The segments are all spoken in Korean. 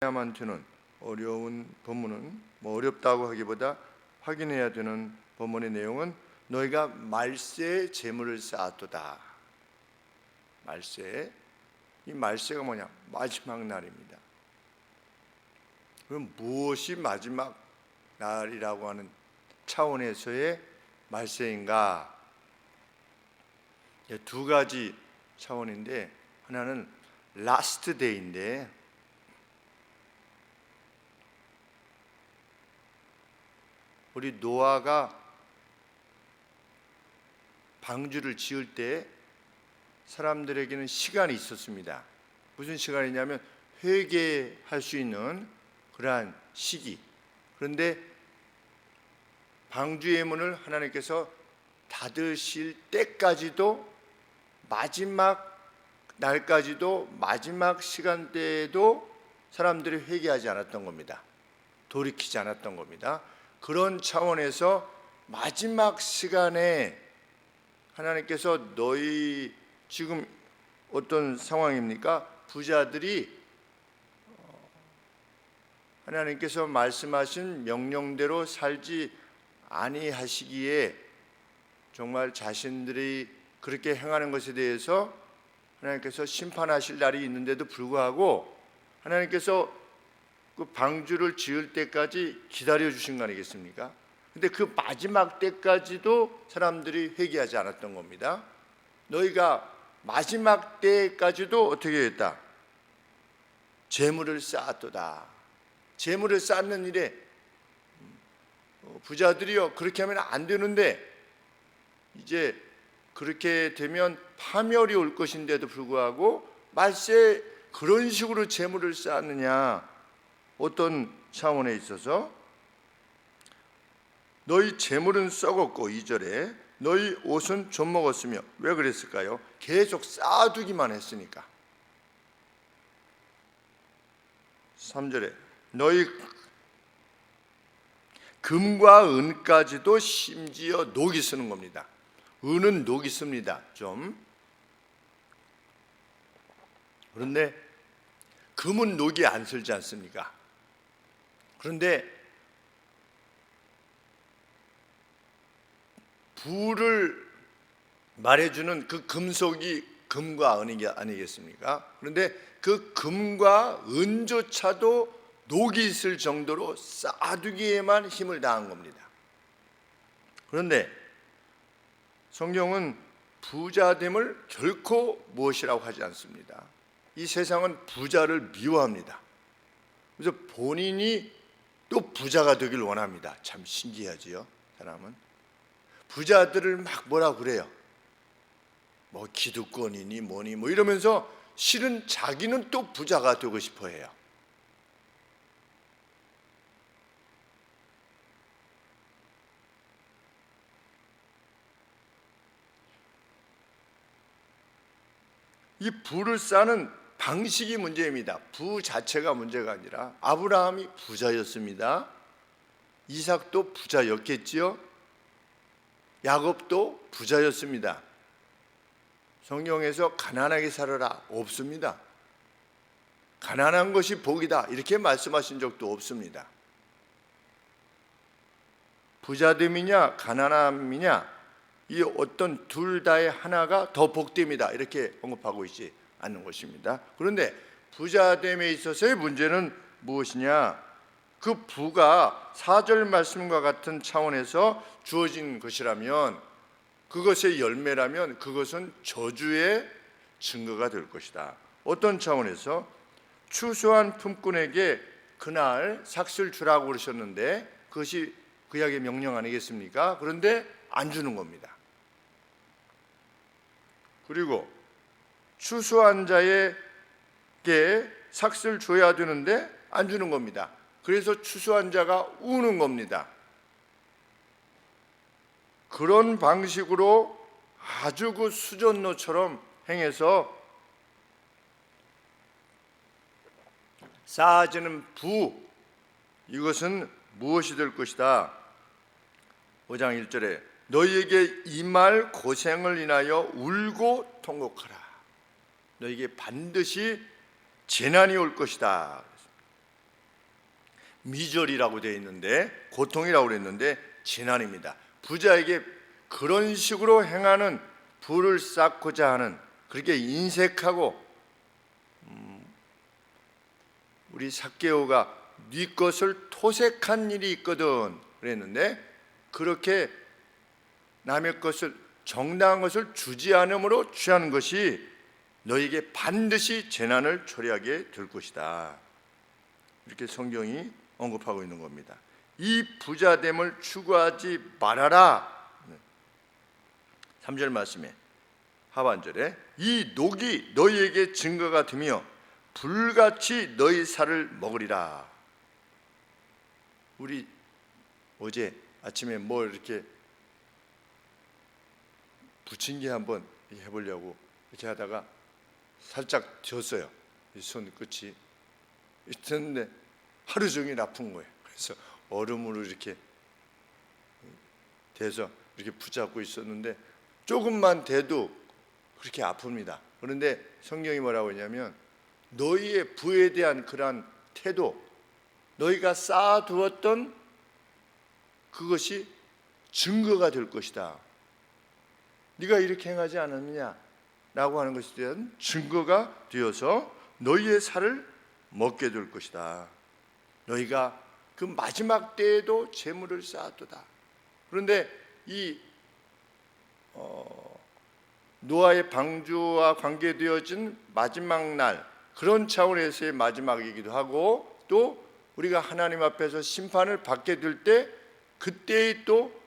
해야만 되는 어려운 본문은 어렵다고 하기보다 확인해야 되는 본문의 내용은 너희가 말세에 재물을 쌓았도다. 말세, 이 말세가 뭐냐? 마지막 날입니다. 그럼 무엇이 마지막 날이라고 하는 차원에서의 말세인가? 두 가지 차원인데, 하나는 라스트 데이인데, 우리 노아가 방주를 지을 때 사람들에게는 시간이 있었습니다. 무슨 시간이냐면 회개할 수 있는 그러한 시기. 그런데 방주의 문을 하나님께서 닫으실 때까지도, 마지막 날까지도, 마지막 시간대에도 사람들이 회개하지 않았던 겁니다. 돌이키지 않았던 겁니다. 그런 차원에서 마지막 시간에 하나님께서 너희 지금 어떤 상황입니까? 부자들이 하나님께서 말씀하신 명령대로 살지 아니하시기에 정말 자신들이 그렇게 행하는 것에 대해서 하나님께서 심판하실 날이 있는데도 불구하고 하나님께서 그 방주를 지을 때까지 기다려 주신 거 아니겠습니까? 근데 그 마지막 때까지도 사람들이 회개하지 않았던 겁니다. 너희가 마지막 때까지도 어떻게 했다? 재물을 쌓았도다. 재물을 쌓는 일에 부자들이요, 그렇게 하면 안 되는데 이제 그렇게 되면 파멸이 올 것인데도 불구하고 말세에 그런 식으로 재물을 쌓느냐? 어떤 차원에 있어서 너희 재물은 썩었고, 2절에 너희 옷은 좀 먹었으며. 왜 그랬을까요? 계속 쌓아두기만 했으니까. 3절에 너희 금과 은까지도 심지어 녹이 쓰는 겁니다. 은은 녹이 씁니다. 좀. 그런데 금은 녹이 안 쓸지 않습니까? 그런데 부를 말해주는 그 금속이 금과 은이 아니겠습니까? 그런데 그 금과 은조차도 녹이 있을 정도로 쌓아두기에만 힘을 다한 겁니다. 그런데 성경은 부자됨을 결코 무엇이라고 하지 않습니다. 이 세상은 부자를 미워합니다. 그래서 본인이 또 부자가 되길 원합니다. 참 신기하지요, 사람은. 부자들을 막 뭐라 그래요? 뭐 기득권이니 뭐니 뭐 이러면서 실은 자기는 또 부자가 되고 싶어 해요. 이 부를 쌓는 방식이 문제입니다. 부 자체가 문제가 아니라 아브라함이 부자였습니다. 이삭도 부자였겠지요. 야곱도 부자였습니다. 성경에서 가난하게 살아라 없습니다. 가난한 것이 복이다 이렇게 말씀하신 적도 없습니다. 부자됨이냐 가난함이냐, 이 어떤 둘 다의 하나가 더 복됨이다 이렇게 언급하고 있지 않는 것입니다. 그런데 부자됨에 있어서의 문제는 무엇이냐? 그 부가 4절 말씀과 같은 차원에서 주어진 것이라면, 그것의 열매라면 그것은 저주의 증거가 될 것이다. 어떤 차원에서? 추수한 품꾼에게 그날 삭슬 주라고 그러셨는데 그것이 구약의 명령 아니겠습니까? 그런데 안 주는 겁니다. 그리고 추수한 자에게 삭슬 줘야 되는데 안 주는 겁니다. 그래서 추수한 자가 우는 겁니다. 그런 방식으로 아주 그 수전노처럼 행해서 쌓아지는 부, 이것은 무엇이 될 것이다? 5장 1절에 너희에게 이 말 고생을 인하여 울고 통곡하라. 너희에게 반드시 재난이 올 것이다. 미절이라고 되어 있는데, 고통이라고 그랬는데 재난입니다. 부자에게 그런 식으로 행하는, 부를 쌓고자 하는, 그렇게 인색하고, 우리 삭개오가 네 것을 토색한 일이 있거든 그랬는데, 그렇게 남의 것을, 정당한 것을 주지 않음으로 취하는 것이 너에게 반드시 재난을 초래하게 될 것이다. 이렇게 성경이 언급하고 있는 겁니다. 이 부자됨을 추구하지 말아라. 3절 말씀에 하반절에 이 녹이 너희에게 증거가 되며 불같이 너희 살을 먹으리라. 우리 어제 아침에 뭐 이렇게 부침개 한번 해보려고 이렇게 하다가 살짝 졌어요. 이 손 끝이 있었는데 하루 종일 아픈 거예요. 그래서 얼음으로 이렇게 대서 이렇게 붙잡고 있었는데 조금만 대도 그렇게 아픕니다. 그런데 성경이 뭐라고 하냐면 너희의 부에 대한 그러한 태도, 너희가 쌓아두었던 그것이 증거가 될 것이다. 네가 이렇게 행하지 않았느냐라고 하는 것에 대한 증거가 되어서 너희의 살을 먹게 될 것이다. 너희가 그 마지막 때에도 재물을 쌓았도다. 그런데 이 노아의 방주와 관계되어진 마지막 날, 그런 차원에서의 마지막이기도 하고, 또 우리가 하나님 앞에서 심판을 받게 될 때, 그때의 또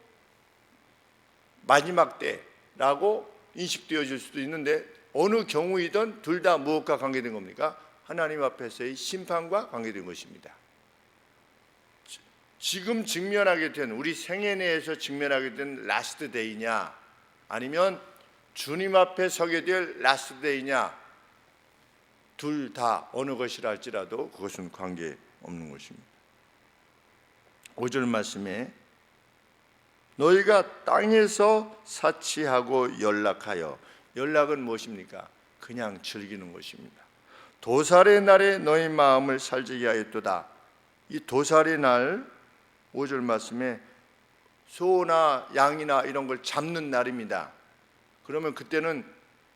마지막 때라고 인식되어질 수도 있는데, 어느 경우이든 둘 다 무엇과 관계된 겁니까? 하나님 앞에서의 심판과 관계된 것입니다. 지금 직면하게 된, 우리 생애 내에서 직면하게 된 라스트 데이냐, 아니면 주님 앞에 서게 될 라스트 데이냐, 둘 다 어느 것이라 할지라도 그것은 관계없는 것입니다. 5절 말씀에 너희가 땅에서 사치하고 연락하여, 연락은 무엇입니까? 그냥 즐기는 것입니다. 도살의 날에 너희 마음을 살지게 하였도다. 이 도살의 날, 5절 말씀에 소나 양이나 이런 걸 잡는 날입니다. 그러면 그때는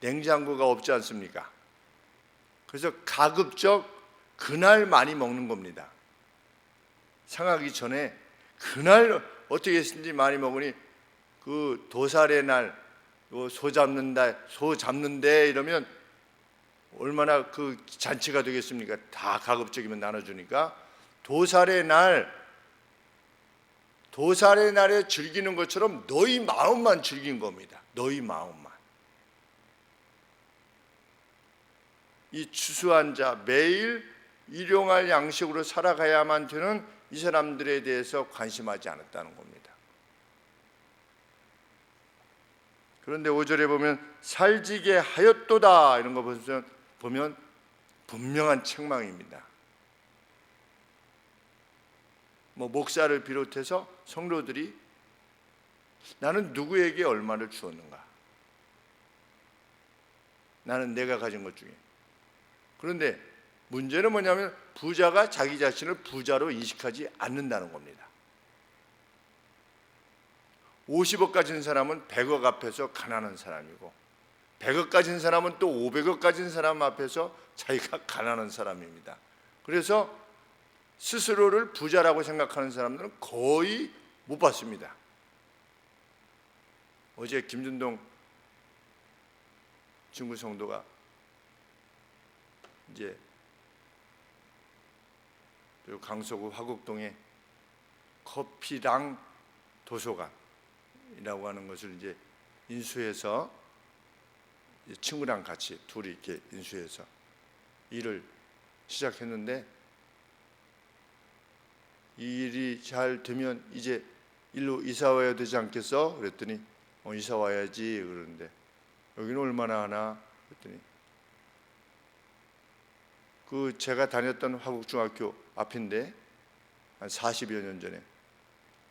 냉장고가 없지 않습니까? 그래서 가급적 그날 많이 먹는 겁니다. 상하기 전에 그날 어떻게 했는지 많이 먹으니, 그 도살의 날, 소 잡는다, 소 잡는데 이러면 얼마나 그 잔치가 되겠습니까? 다 가급적이면 나눠주니까 도살의 날에 즐기는 것처럼 너희 마음만 즐긴 겁니다. 너희 마음만. 이 추수한 자, 매일 일용할 양식으로 살아가야만 되는 이 사람들에 대해서 관심하지 않았다는 겁니다. 그런데 5절에 보면 살지게 하였도다 이런 거 보면 분명한 책망입니다. 목사를 비롯해서 성도들이 나는 누구에게 얼마를 주었는가? 나는 내가 가진 것 중에. 그런데 문제는 뭐냐면 부자가 자기 자신을 부자로 인식하지 않는다는 겁니다. 50억 가진 사람은 100억 앞에서 가난한 사람이고, 100억 가진 사람은 또 500억 가진 사람 앞에서 자기가 가난한 사람입니다. 그래서 스스로를 부자라고 생각하는 사람들은 거의 못 봤습니다. 어제 김준동 중구 성도가 이제 강서구 화곡동에 커피랑 도서관이라고 하는 것을 이제 인수해서 친구랑 같이 둘이 이렇게 인수해서 일을 시작했는데, 이 일이 잘 되면 이제 일로 이사 와야 되지 않겠어? 그랬더니 이사 와야지. 그러는데 여기는 얼마나 하나? 그랬더니 그 제가 다녔던 화곡중학교 앞인데 한 40여 년 전에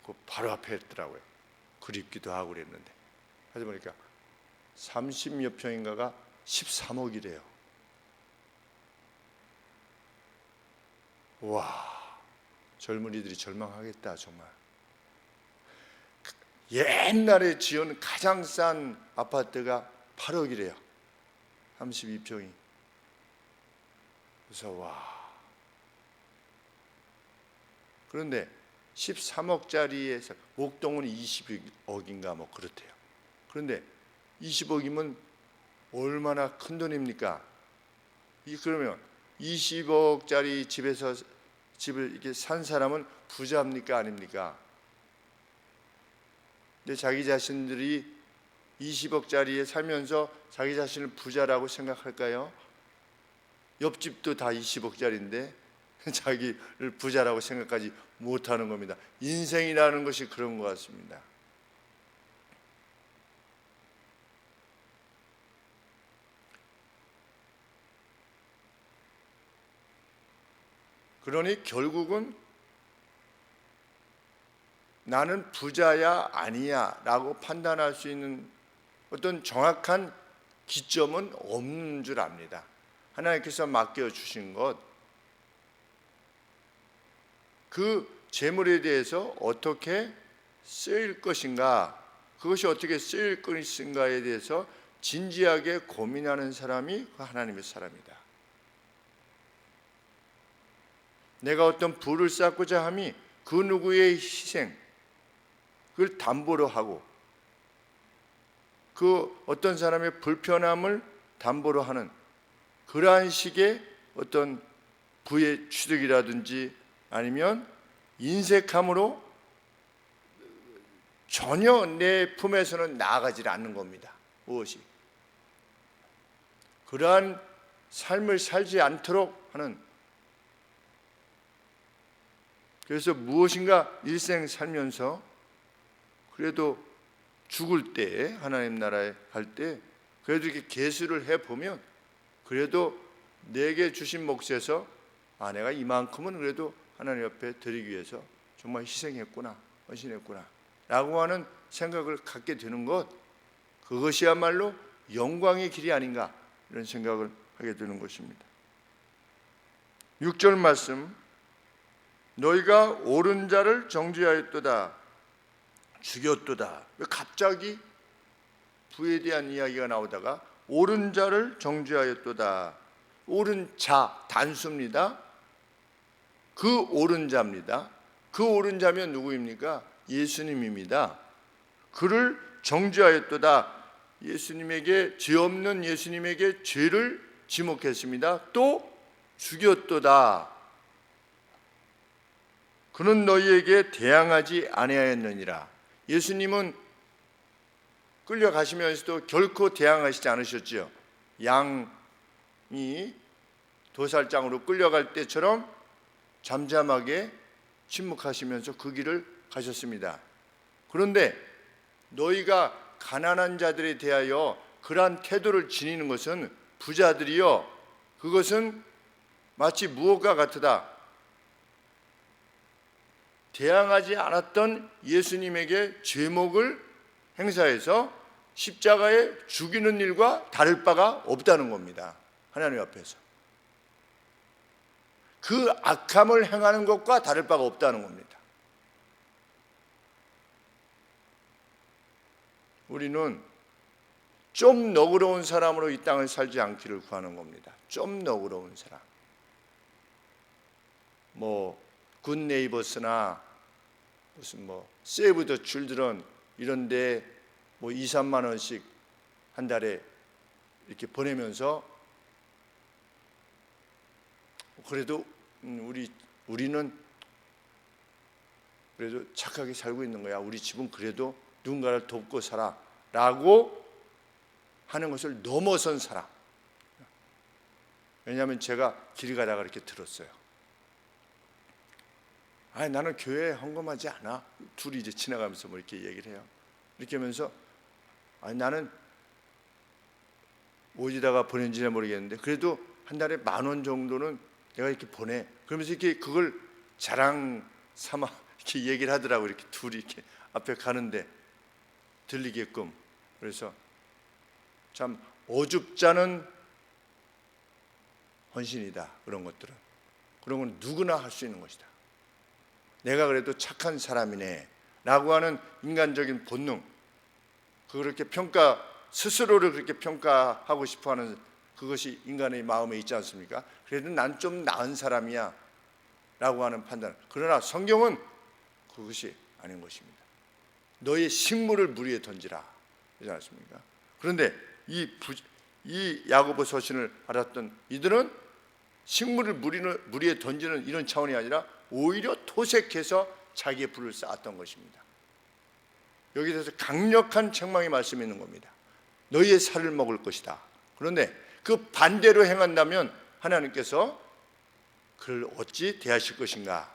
그 바로 앞에 있더라고요. 그립기도 하고 그랬는데 하다 보니까 30여 평인가가 13억이래요. 와, 젊은이들이 절망하겠다. 정말 옛날에 지은 가장 싼 아파트가 8억이래요. 32평이. 그래서 와. 그런데 13억짜리에서 목동은 20억인가 뭐 그렇대요. 그런데 20억이면 얼마나 큰 돈입니까? 그러면 20억짜리 집에서 집을 이렇게 산 사람은 부자입니까 아닙니까? 근데 자기 자신들이 20억짜리에 살면서 자기 자신을 부자라고 생각할까요? 옆집도 다 20억짜리인데 자기를 부자라고 생각하지 못하는 겁니다. 인생이라는 것이 그런 것 같습니다. 그러니 결국은 나는 부자야 아니야 라고 판단할 수 있는 어떤 정확한 기점은 없는 줄 압니다. 하나님께서 맡겨주신 것, 그 재물에 대해서 어떻게 쓰일 것인가, 그것이 어떻게 쓰일 것인가에 대해서 진지하게 고민하는 사람이 하나님의 사람이다. 내가 어떤 부를 쌓고자 함이 그 누구의 희생, 그걸 담보로 하고 그 어떤 사람의 불편함을 담보로 하는 그러한 식의 어떤 부의 취득이라든지 아니면 인색함으로 전혀 내 품에서는 나아가지 않는 겁니다. 무엇이? 그러한 삶을 살지 않도록 하는, 그래서 무엇인가 일생 살면서 그래도 죽을 때 하나님 나라에 갈 때 그래도 이렇게 계수를 해보면 그래도 내게 주신 몫에서 내가 이만큼은 그래도 하나님 앞에 드리기 위해서 정말 희생했구나, 헌신했구나 라고 하는 생각을 갖게 되는 것, 그것이야말로 영광의 길이 아닌가 이런 생각을 하게 되는 것입니다. 6절 말씀, 너희가 옳은 자를 정죄하였도다, 죽였도다. 왜 갑자기 부에 대한 이야기가 나오다가 옳은 자를 정죄하였도다. 옳은 자, 단수입니다. 그 옳은 자입니다. 그 옳은 자면 누구입니까? 예수님입니다. 그를 정죄하였도다. 예수님에게, 죄 없는 예수님에게 죄를 지목했습니다. 또 죽였도다. 그는 너희에게 대항하지 아니하였느니라. 예수님은 끌려가시면서도 결코 대항하시지 않으셨지요. 양이 도살장으로 끌려갈 때처럼 잠잠하게 침묵하시면서 그 길을 가셨습니다. 그런데 너희가 가난한 자들에 대하여 그러한 태도를 지니는 것은 부자들이요, 그것은 마치 무엇과 같으다. 대항하지 않았던 예수님에게 죄목을 행사해서 십자가에 죽이는 일과 다를 바가 없다는 겁니다. 하나님 앞에서 그 악함을 행하는 것과 다를 바가 없다는 겁니다. 우리는 좀 너그러운 사람으로 이 땅을 살지 않기를 구하는 겁니다. 좀 너그러운 사람, 굿네이버스나 무슨 세이브 더 칠드런 이런데 2, 3만 원씩 한 달에 이렇게 보내면서 그래도 우리는 그래도 착하게 살고 있는 거야. 우리 집은 그래도 누군가를 돕고 살아라고 하는 것을 넘어선 사람. 왜냐하면 제가 길 가다가 이렇게 들었어요. 나는 교회에 헌금하지 않아. 둘이 이제 지나가면서 이렇게 얘기를 해요. 이렇게 하면서 나는 어디다가 보낸지는 모르겠는데 그래도 한 달에 10,000원 정도는 내가 이렇게 보내. 그러면서 이렇게 그걸 자랑 삼아 이렇게 얘기를 하더라고. 이렇게 둘이 이렇게 앞에 가는데 들리게끔. 그래서 참 어줍지 않은 헌신이다. 그런 것들은, 그런 건 누구나 할 수 있는 것이다. 내가 그래도 착한 사람이네 라고 하는 인간적인 본능, 그렇게 스스로를 그렇게 평가하고 싶어하는 그것이 인간의 마음에 있지 않습니까? 그래도 난 좀 나은 사람이야 라고 하는 판단. 그러나 성경은 그것이 아닌 것입니다. 너의 식물을 물 위에 던지라 그러지 않습니까? 그런데 이 야고보 서신을 알았던 이들은 식물을 물 위에 던지는 이런 차원이 아니라 오히려 토색해서 자기의 불을 쌓았던 것입니다. 여기에 대해서 강력한 책망의 말씀이 있는 겁니다. 너희의 살을 먹을 것이다. 그런데 그 반대로 행한다면 하나님께서 그를 어찌 대하실 것인가,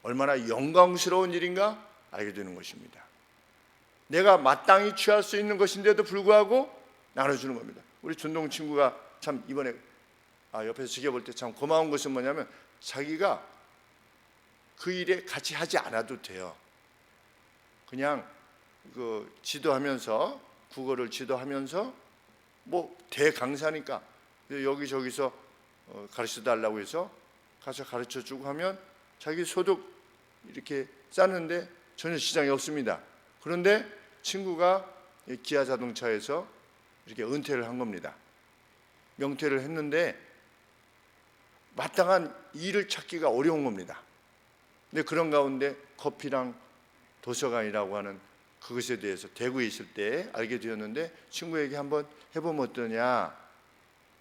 얼마나 영광스러운 일인가 알게 되는 것입니다. 내가 마땅히 취할 수 있는 것인데도 불구하고 나눠주는 겁니다. 우리 준동 친구가 참 이번에 옆에서 지켜볼 때 참 고마운 것은 뭐냐면, 자기가 그 일에 같이 하지 않아도 돼요. 그냥 그 지도하면서, 국어를 지도하면서 뭐 대강사니까 여기저기서 가르쳐 달라고 해서 가서 가르쳐 주고 하면 자기 소득 이렇게 쌓는데 전혀 지장이 없습니다. 그런데 친구가 기아 자동차에서 이렇게 은퇴를 한 겁니다. 명퇴를 했는데 마땅한 일을 찾기가 어려운 겁니다. 근데 그런 가운데 커피랑 도서관이라고 하는 그것에 대해서 대구에 있을 때 알게 되었는데, 친구에게 한번 해보면 어떠냐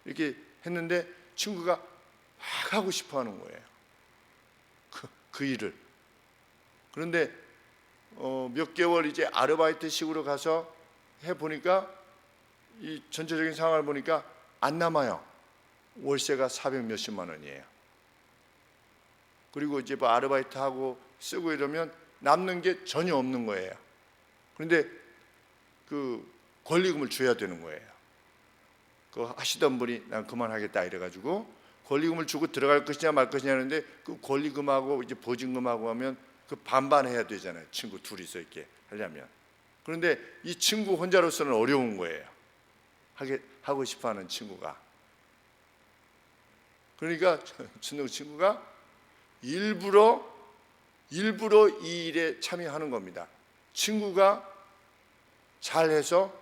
이렇게 했는데 친구가 막 하고 싶어 하는 거예요. 그 일을. 그런데 몇 개월 이제 아르바이트식으로 가서 해보니까 이 전체적인 상황을 보니까 안 남아요. 월세가 400 몇십만 원이에요. 그리고 이제 뭐 아르바이트하고 쓰고 이러면 남는 게 전혀 없는 거예요. 그런데 그 권리금을 줘야 되는 거예요. 그 하시던 분이 난 그만하겠다 이래가지고 권리금을 주고 들어갈 것이냐 말 것이냐 하는데, 그 권리금하고 이제 보증금하고 하면 그 반반 해야 되잖아요. 친구 둘이서 이렇게 하려면. 그런데 이 친구 혼자로서는 어려운 거예요. 하고 싶어하는 친구가. 그러니까 준동 친구가 일부러 이 일에 참여하는 겁니다. 친구가 잘해서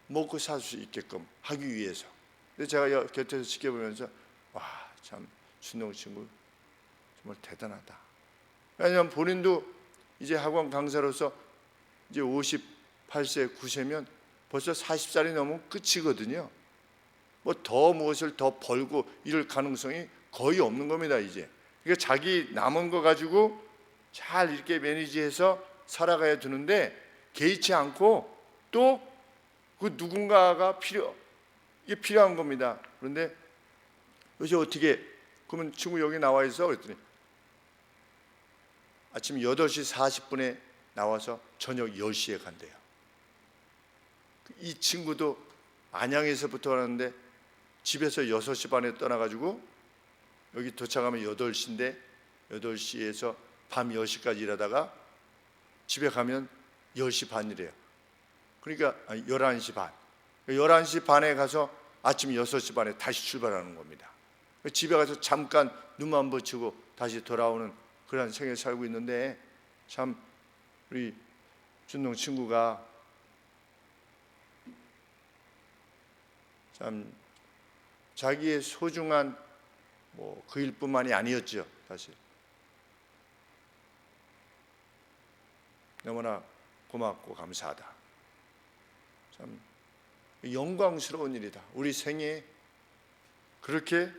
먹고 살 수 있게끔 하기 위해서. 근데 제가 곁에서 지켜보면서 와, 참 준동 친구 정말 대단하다. 왜냐하면 본인도 이제 학원 강사로서 이제 58세, 9세면 벌써 40살이 넘으면 끝이거든요. 뭐 더 무엇을 더 벌고 이럴 가능성이 거의 없는 겁니다, 이제. 그러니까 자기 남은 거 가지고 잘 이렇게 매니지해서 살아가야 되는데, 개의치 않고 또 그 누군가가 이게 필요한 겁니다. 그런데 요새 어떻게, 그러면 친구 여기 나와 있어? 그랬더니 아침 8시 40분에 나와서 저녁 10시에 간대요. 이 친구도 안양에서부터 하는데 집에서 6시 반에 떠나가지고 여기 도착하면 8시인데 8시에서 밤 10시까지 일하다가 집에 가면 10시 반이래요. 그러니까 11시 반. 11시 반에 가서 아침 6시 반에 다시 출발하는 겁니다. 집에 가서 잠깐 눈만 붙이고 다시 돌아오는 그런 생활을 살고 있는데, 참 우리 준동 친구가 참 자기의 소중한 그 일뿐만이 아니었죠. 사실 너무나 고맙고 감사하다. 참 영광스러운 일이다. 우리 생에 그렇게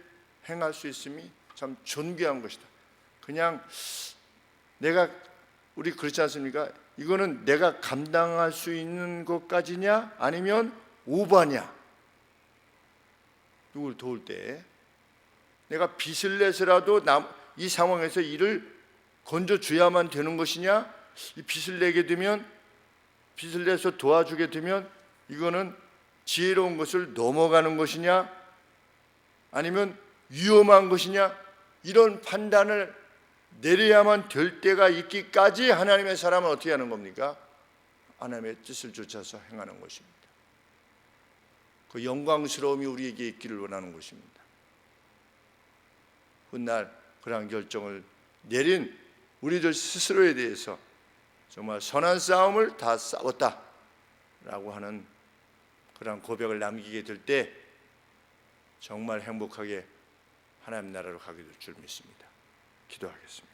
행할 수 있음이 참 존귀한 것이다. 그냥 우리 그렇지 않습니까? 이거는 내가 감당할 수 있는 것까지냐 아니면 오바냐. 누구를 도울 때 내가 빚을 내서라도 이 상황에서 일을 건져줘야만 되는 것이냐, 이 빚을 내게 되면, 빚을 내서 도와주게 되면 이거는 지혜로운 것을 넘어가는 것이냐 아니면 위험한 것이냐, 이런 판단을 내려야만 될 때가 있기까지 하나님의 사람은 어떻게 하는 겁니까? 하나님의 뜻을 쫓아서 행하는 것입니다. 그 영광스러움이 우리에게 있기를 원하는 것입니다. 훗날 그러한 결정을 내린 우리들 스스로에 대해서 정말 선한 싸움을 다 싸웠다라고 하는 그런 고백을 남기게 될 때 정말 행복하게 하나님 나라로 가게 될 줄 믿습니다. 기도하겠습니다.